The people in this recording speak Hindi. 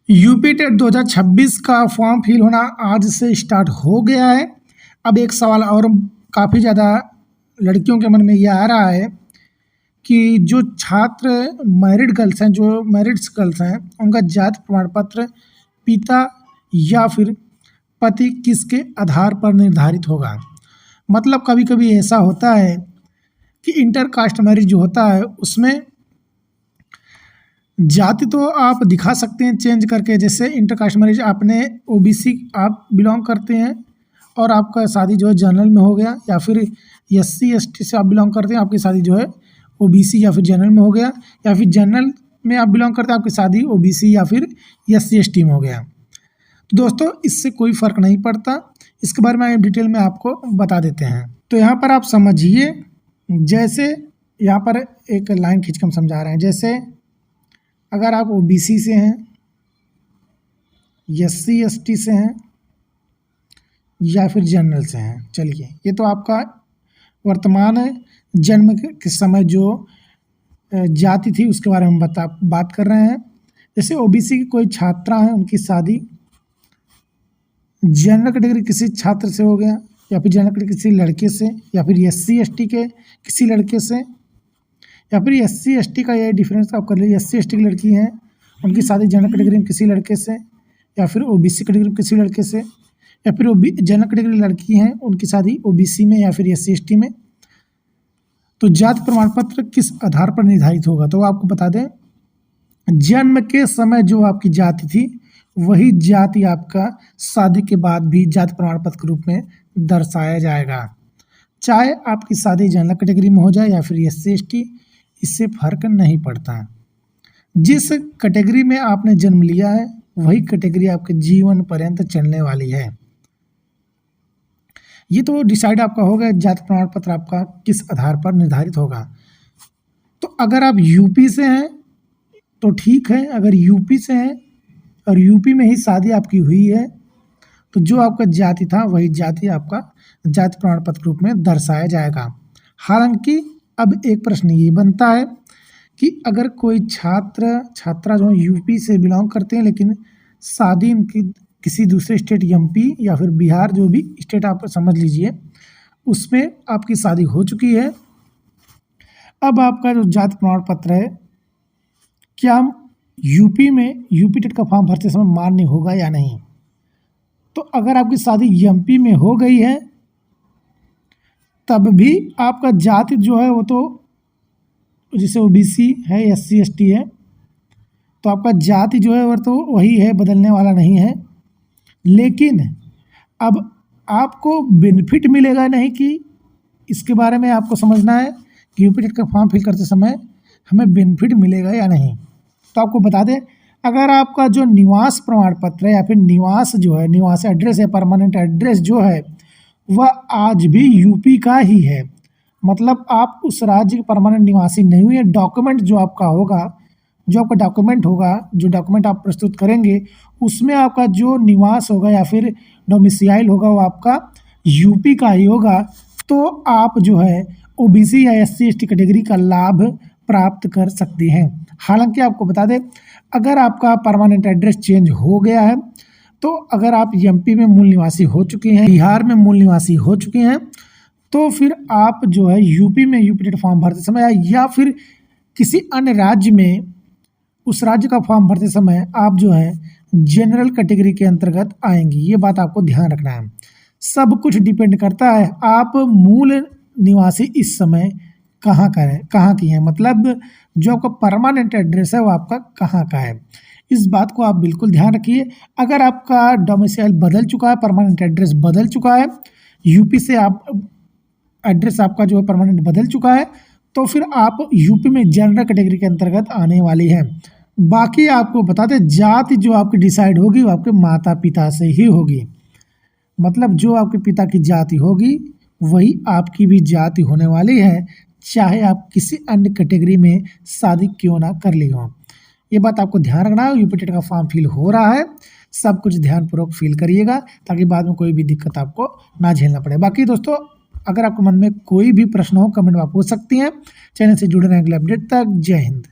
यूपी टेट 2026 का फॉर्म फिल होना आज से स्टार्ट हो गया है। अब एक सवाल और काफ़ी ज़्यादा लड़कियों के मन में ये आ रहा है कि जो छात्र मैरिड गर्ल्स हैं, जो मैरिड्स गर्ल्स हैं, उनका जाति प्रमाण पत्र पिता या फिर पति किसके आधार पर निर्धारित होगा। मतलब कभी कभी ऐसा होता है कि इंटर कास्ट मैरिज जो होता है उसमें जाति तो आप दिखा सकते हैं चेंज करके। जैसे इंटर कास्ट मैरिज आपने ओबीसी आप बिलोंग करते हैं और आपका शादी जो है जनरल में हो गया, या फिर एससी एसटी से आप बिलोंग करते हैं, आपकी शादी जो है ओबीसी या फिर जनरल में हो गया, या फिर जनरल में आप बिलोंग करते हैं, आपकी शादी ओबीसी या फिर एससी एसटी में हो गया। तो दोस्तों इससे कोई फ़र्क नहीं पड़ता, इसके बारे में डिटेल में आपको बता देते हैं। तो यहाँ पर आप समझिए, जैसे यहाँ पर एक लाइन खींच कर हम समझा रहे हैं। जैसे अगर आप ओबीसी से हैं, एससी एसटी से हैं या फिर जनरल से हैं, चलिए ये तो आपका वर्तमान जन्म के समय जो जाति थी उसके बारे में बात कर रहे हैं। जैसे ओबीसी की कोई छात्रा हैं, उनकी शादी जनरल कैटेगरी किसी छात्र से हो गया, या फिर जनरल कैटेगरी किसी लड़के से, या फिर एससी एसटी के किसी लड़के से, या फिर एससी एसटी का ये डिफरेंस आप कर लीजिए। एससी एसटी की लड़की हैं, उनकी शादी जनरल कैटेगरी में किसी लड़के से, या फिर ओबीसी कैटेगरी में किसी लड़के से, या फिर जनरल कैटेगरी लड़की हैं, उनकी शादी ओबीसी में या फिर एससी एसटी में। तो जाति प्रमाण पत्र किस आधार पर निर्धारित होगा, तो आपको बता दें जन्म के समय जो आपकी जाति थी वही जाति आपका शादी के बाद भी जाति प्रमाण पत्र के रूप में दर्शाया जाएगा, चाहे आपकी शादी जनरल कैटेगरी में हो जाए या फिर एससी एसटी, इससे फर्क नहीं पड़ता। जिस कैटेगरी में आपने जन्म लिया है वही कैटेगरी आपके जीवन पर्यंत चलने वाली है। ये तो डिसाइड आपका होगा जाति प्रमाण पत्र आपका किस आधार पर निर्धारित होगा। तो अगर आप यूपी से हैं तो ठीक है, अगर यूपी से हैं और यूपी में ही शादी आपकी हुई है तो जो आपका जाति था वही जाति आपका जाति प्रमाण पत्र रूप में दर्शाया जाएगा। हालांकि अब एक प्रश्न ये बनता है कि अगर कोई छात्रा जो यूपी से बिलोंग करते हैं लेकिन शादी उनकी किसी दूसरे स्टेट एमपी या फिर बिहार, जो भी स्टेट आप समझ लीजिए, उसमें आपकी शादी हो चुकी है, अब आपका जो जाति प्रमाण पत्र है क्या यूपी में यूपी टेट का फॉर्म भरते समय मान्य होगा या नहीं। तो अगर आपकी शादी एमपी में हो गई है तब भी आपका जाति जो है वो तो जैसे ओबीसी है, एससी एसटी है, तो आपका जाति जो है वो तो वही है, बदलने वाला नहीं है। लेकिन अब आपको बेनिफिट मिलेगा नहीं कि इसके बारे में आपको समझना है कि यूपी टेट का फॉर्म फिल करते समय हमें बेनिफिट मिलेगा या नहीं। तो आपको बता दें, अगर आपका जो निवास प्रमाण पत्र है या फिर निवास जो है, निवास एड्रेस है, परमानेंट एड्रेस जो है वह आज भी यूपी का ही है, मतलब आप उस राज्य के परमानेंट निवासी नहीं हुए, डॉक्यूमेंट जो आपका होगा, जो आपका डॉक्यूमेंट होगा, जो डॉक्यूमेंट आप प्रस्तुत करेंगे उसमें आपका जो निवास होगा या फिर डोमिसाइल होगा वो आपका यूपी का ही होगा। तो आप जो है ओबीसी या एससी एसटी कैटेगरी का लाभ प्राप्त कर सकते हैं। हालांकि आपको बता दें, अगर आपका परमानेंट एड्रेस चेंज हो गया है, तो अगर आप एमपी में मूल निवासी हो चुके हैं, बिहार में मूल निवासी हो चुके हैं, तो फिर आप जो है यूपी में यूपी टेट फॉर्म भरते समय या फिर किसी अन्य राज्य में उस राज्य का फॉर्म भरते समय आप जो है जनरल कैटेगरी के अंतर्गत आएंगी। ये बात आपको ध्यान रखना है। सब कुछ डिपेंड करता है आप मूल निवासी इस समय कहाँ का है, कहाँ की है, मतलब जो आपका परमानेंट एड्रेस है वो आपका कहाँ का है। इस बात को आप बिल्कुल ध्यान रखिए। अगर आपका डोमिसाइल बदल चुका है, परमानेंट एड्रेस बदल चुका है, यूपी से आप एड्रेस आपका जो है परमानेंट बदल चुका है, तो फिर आप यूपी में जनरल कैटेगरी के अंतर्गत आने वाली है। बाकी आपको बता दें, जाति जो आपकी डिसाइड होगी वो आपके माता पिता से ही होगी, मतलब जो आपके पिता की जाति होगी वही आपकी भी जाति होने वाली है, चाहे आप किसी अन्य कैटेगरी में शादी क्यों ना कर ली हो। ये बात आपको ध्यान रखना है। यूपी टेट का फॉर्म फिल हो रहा है, सब कुछ ध्यानपूर्वक फिल करिएगा ताकि बाद में कोई भी दिक्कत आपको ना झेलना पड़े। बाकी दोस्तों, अगर आपके मन में कोई भी प्रश्न हो कमेंट में आप पूछ सकती हैं। चैनल से जुड़े रहने के लिए अपडेट तक। जय हिंद।